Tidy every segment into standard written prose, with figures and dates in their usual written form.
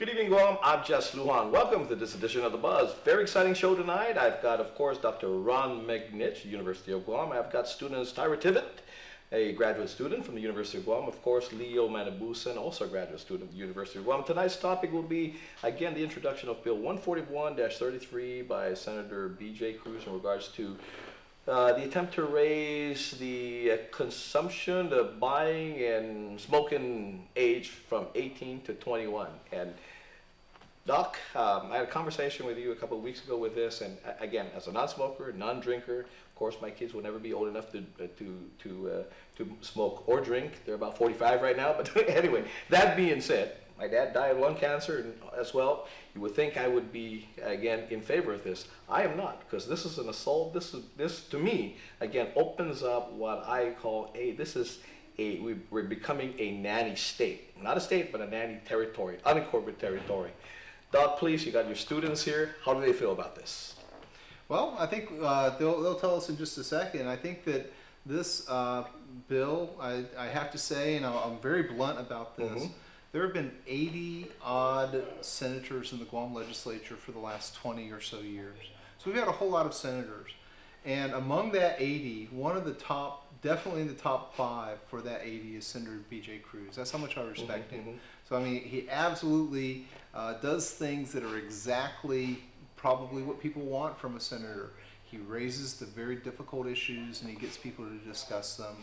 Good evening, Guam. I'm Jess Lujan. Welcome to this edition of The Buzz. Very exciting show tonight. I've got, of course, Dr. Ron McNitch, University of Guam. I've got students Tyra Tivit, a graduate student from the University of Guam. Of course, Leo Manabusan, also a graduate student of the University of Guam. Tonight's topic will be, again, the introduction of Bill 141-33 by Senator B.J. Cruz in regards to the attempt to raise the consumption, the buying and smoking age from 18 to 21. And Doc, I had a conversation with you a couple of weeks ago with this, and again, as a non-smoker, non-drinker, of course, my kids will never be old enough to smoke or drink. They're about 45 right now, but anyway, that being said, my dad died of lung cancer as well. You would think I would be, again, in favor of this. I am not, because this is an assault. This to me, again, opens up what I call we're becoming a nanny state. Not a state, but a nanny territory, unincorporated territory. Doc, please, you got your students here. How do they feel about this? Well, I think they'll tell us in just a second. I think that this bill, I have to say, and I'm very blunt about this, there have been 80-odd senators in the Guam legislature for the last 20 or so years. So we've got a whole lot of senators. And among that 80, one of the top, definitely in the top 5 for that 80 is Senator B.J. Cruz. That's how much I respect him. So, I mean, he absolutely does things that are exactly probably what people want from a senator. He raises the very difficult issues and he gets people to discuss them.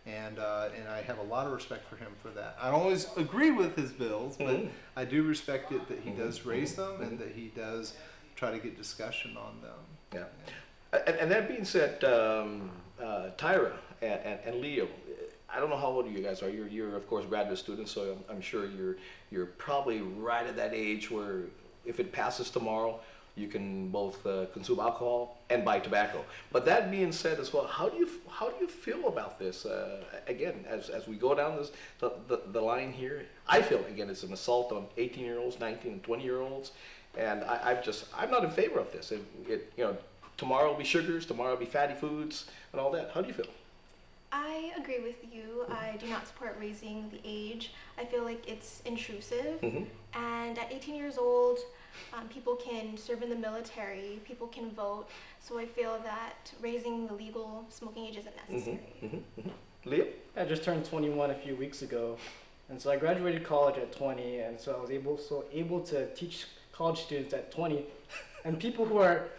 And I have a lot of respect for him for that. I don't always agree with his bills, but I do respect it that he does raise them and that he does try to get discussion on them. Yeah. And that being said, Tyra and Leo, I don't know how old you guys are. You're of course graduate students, so I'm sure you're probably right at that age where if it passes tomorrow, you can both consume alcohol and buy tobacco. But that being said as well, how do you feel about this? Again, as we go down the line here, I feel again it's an assault on 18-year-olds, 19 and 20-year-olds, and I'm not in favor of this. Tomorrow will be sugars, tomorrow will be fatty foods, and all that. How do you feel? I agree with you. I do not support raising the age. I feel like it's intrusive. And at 18 years old, people can serve in the military, people can vote. So I feel that raising the legal smoking age isn't necessary. Leo? I just turned 21 a few weeks ago. And so I graduated college at 20. And so I was able to teach college students at 20. And people who are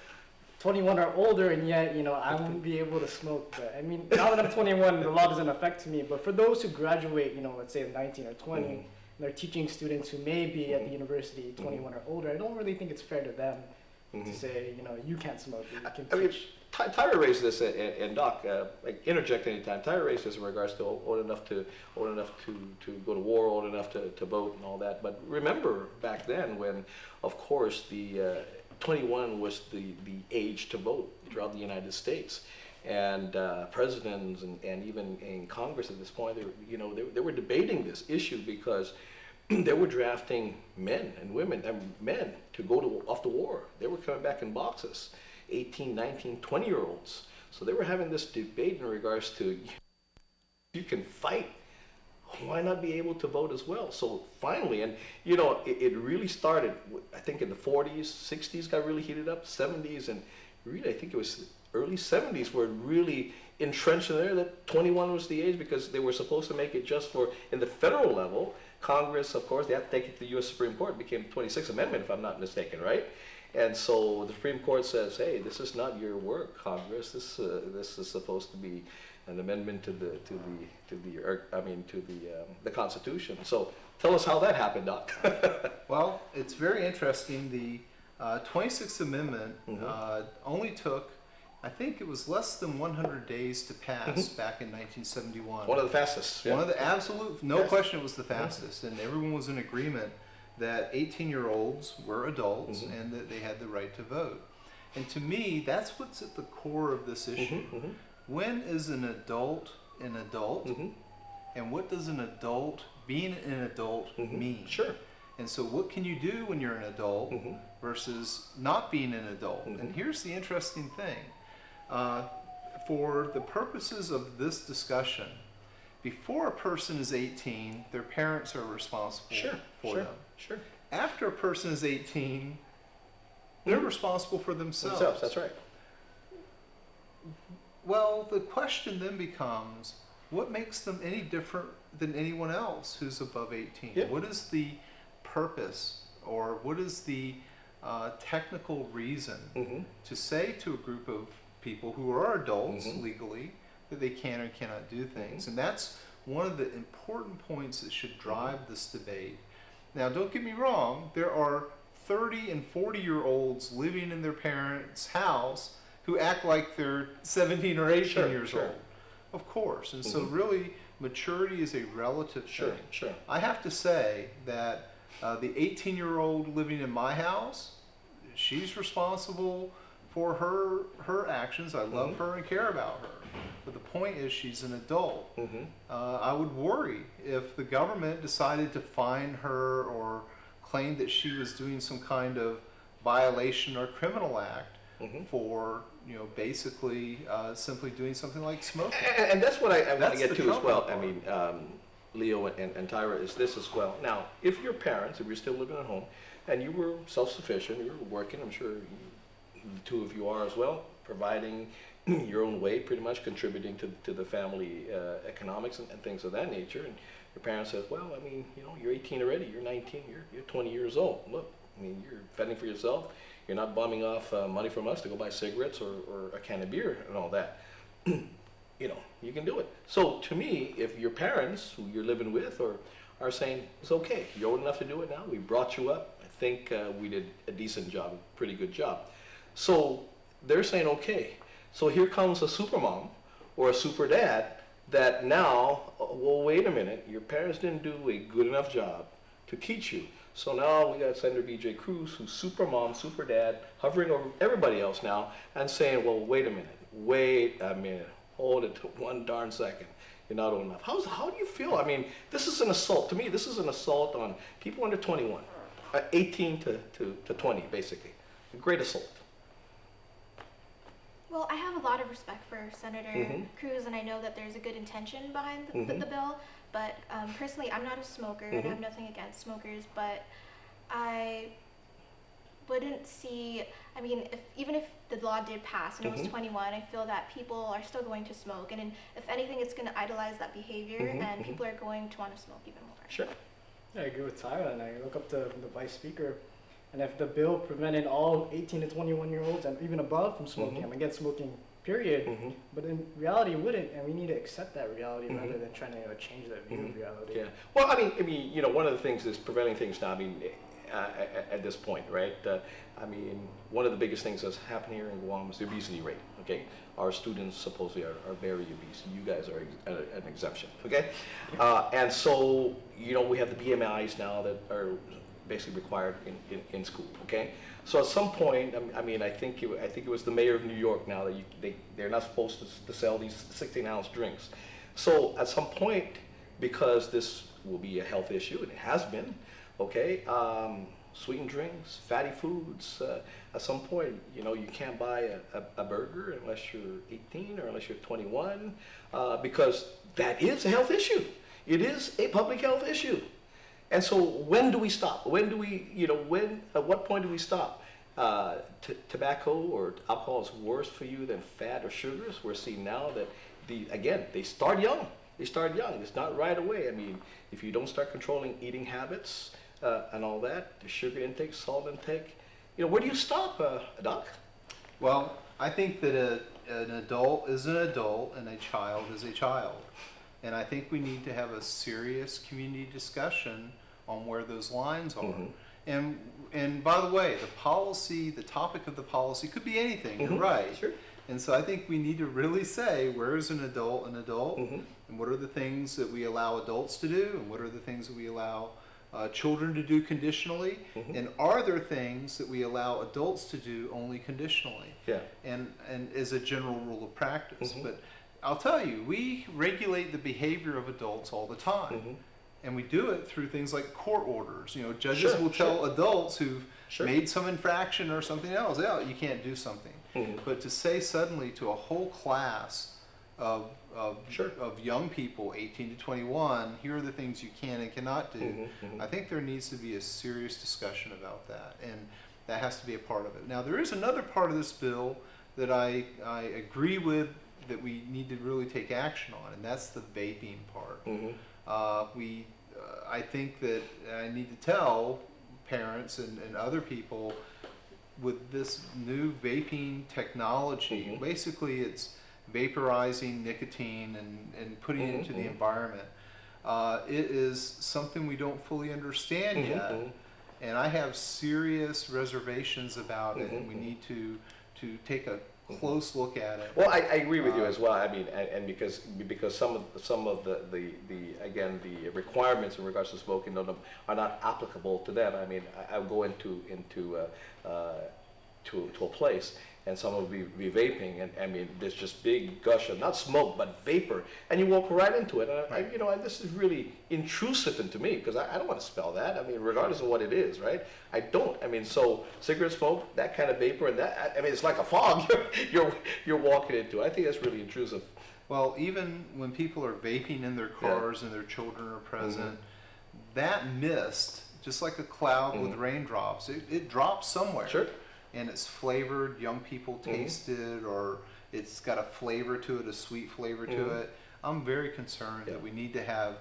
21 or older, and yet, I won't be able to smoke. But I mean, now that I'm 21, the law doesn't affect me. But for those who graduate, let's say 19 or 20, and they're teaching students who may be at the university 21 or older, I don't really think it's fair to them to say, you can't smoke, you can teach. Tyra raised this, and Doc, interject anytime. Tyra raised this in regards to old enough to go to war, old enough to vote, and all that. But remember back then when, of course, the 21 was the age to vote throughout the United States, and presidents and even in Congress at this point, they were debating this issue because they were drafting men and women and men to go off to war. They were coming back in boxes, 18, 19, 20-year-olds. So they were having this debate in regards to you can fight. Why not be able to vote as well? So finally, and it really started, I think in the 40s, 60s got really heated up, 70s, and really I think it was early 70s where it really entrenched in there that 21 was the age because they were supposed to make it just for, in the federal level, Congress, of course, they had to take it to the U.S. Supreme Court. It became the 26th Amendment, if I'm not mistaken, right? And so the Supreme Court says, hey, this is not your work, Congress. This is supposed to be an amendment to the Constitution. So tell us how that happened, Doc. Well, it's very interesting. The 26th Amendment only took, I think it was less than 100 days to pass back in 1971. One of the fastest. One of the absolute, no question it was the fastest, and everyone was in agreement that 18-year-olds were adults and that they had the right to vote. And to me, that's what's at the core of this issue. When is an adult an adult? And what does being an adult mean? Sure. And so what can you do when you're an adult versus not being an adult? And here's the interesting thing. For the purposes of this discussion, before a person is 18, their parents are responsible for them. Sure. After a person is 18, they're responsible for themselves. That's right. Well, the question then becomes, what makes them any different than anyone else who's above 18? Yeah. What is the purpose, or what is the technical reason to say to a group of people who are adults legally that they can or cannot do things? And that's one of the important points that should drive this debate. Now, don't get me wrong, there are 30 and 40-year-olds living in their parents' house who act like they're 17 or 18 years old. Of course. And so really, maturity is a relative thing. Sure. I have to say that the 18-year-old living in my house, she's responsible for her actions. I love her and care about her. But the point is, she's an adult. I would worry if the government decided to fine her or claim that she was doing some kind of violation or criminal act for, basically simply doing something like smoking. And that's what I want to get to as well. I mean, Leo and Tyra, is this as well. Now, if your parents, if you're still living at home, and you were self-sufficient, you were working, I'm sure the two of you are as well, providing your own way, pretty much contributing to the family economics and things of that nature, and your parents says, well, I mean, you're 18 already, you're 19, you're 20 years old. Look, I mean, you're fending for yourself. You're not bumming off money from us to go buy cigarettes or a can of beer and all that. You can do it. So to me, if your parents, who you're living with, are saying, it's okay, you're old enough to do it now, we brought you up, I think we did a decent job, a pretty good job. So they're saying, okay, so here comes a super mom or a super dad that now, well, wait a minute, your parents didn't do a good enough job to teach you. So now we got Senator B.J. Cruz, who's super mom, super dad, hovering over everybody else now and saying, well, wait a minute, hold it one darn second. You're not old enough. How do you feel? I mean, this is an assault. To me, this is an assault on people under 21, 18 to 20, basically. A great assault. Well, I have a lot of respect for Senator Cruz, and I know that there's a good intention behind the bill, but personally, I'm not a smoker, and I have nothing against smokers, but I wouldn't see, I mean, even if the law did pass and it was 21, I feel that people are still going to smoke, and if anything, it's going to idolize that behavior, and people are going to want to smoke even more. Sure. I agree with Tyra, and I look up to the Vice Speaker. And if the bill prevented all 18 to 21-year-olds and even above from smoking, I'm against smoking, period. But in reality, it wouldn't, and we need to accept that reality rather than trying to change that view of reality. Yeah. Well, I mean, one of the things is preventing things now. I mean, at this point, right? I mean, one of the biggest things that's happened here in Guam is the obesity rate. Okay, our students supposedly are very obese. You guys are an exception. Okay, and so we have the BMIs now that are basically required in school. Okay, so at some point, I mean, I think it was the mayor of New York now that they're not supposed to sell these 16-ounce drinks. So at some point, because this will be a health issue, and it has been, okay, sweetened drinks, fatty foods. At some point, you can't buy a burger unless you're 18 or unless you're 21, because that is a health issue. It is a public health issue. And so when do we stop? When do we, at what point do we stop? Tobacco or alcohol is worse for you than fat or sugars. We're seeing now that, they start young. They start young. It's not right away. I mean, if you don't start controlling eating habits and all that, the sugar intake, salt intake, where do you stop, Doc? Well, I think that an adult is an adult and a child is a child. And I think we need to have a serious community discussion on where those lines are. And by the way, the topic of the policy could be anything, you're right. Sure. And so I think we need to really say, where is an adult, and what are the things that we allow adults to do, and what are the things that we allow children to do conditionally, and are there things that we allow adults to do only conditionally? Yeah. And as a general rule of practice. But I'll tell you, we regulate the behavior of adults all the time. And we do it through things like court orders. Judges will tell adults who've made some infraction or something else, yeah, you can't do something. But to say suddenly to a whole class Sure. of young people, 18 to 21, here are the things you can and cannot do. I think there needs to be a serious discussion about that, and that has to be a part of it. Now, there is another part of this bill that I agree with that we need to really take action on, and that's the vaping part. I think that I need to tell parents and other people with this new vaping technology, basically it's vaporizing nicotine and putting it into the environment. It is something we don't fully understand yet, and I have serious reservations about it, and we need to take a close look at it. Well, I agree with you as well. I mean, and because some of the again the requirements in regards to smoking are not applicable to them. I mean, I'll go into a place and someone will be vaping, and I mean, there's just big gush of not smoke but vapor, and you walk right into it. And you know, this is really intrusive into me because I don't want to smell that. I mean, regardless of what it is, right? I don't. I mean, so cigarette smoke, that kind of vapor, and that, I mean, it's like a fog you're walking into. I think that's really intrusive. Well, even when people are vaping in their cars and their children are present, that mist, just like a cloud with raindrops, it drops somewhere. Sure. And it's flavored, young people taste it, or it's got a flavor to it, a sweet flavor to it. I'm very concerned that we need to have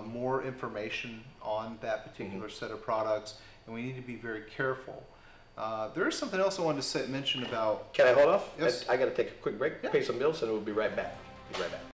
more information on that particular set of products, and we need to be very careful. There is something else I wanted to mention about... Can I hold off? Yes. I got to take a quick break, pay some bills, and we'll be right back. Be right back.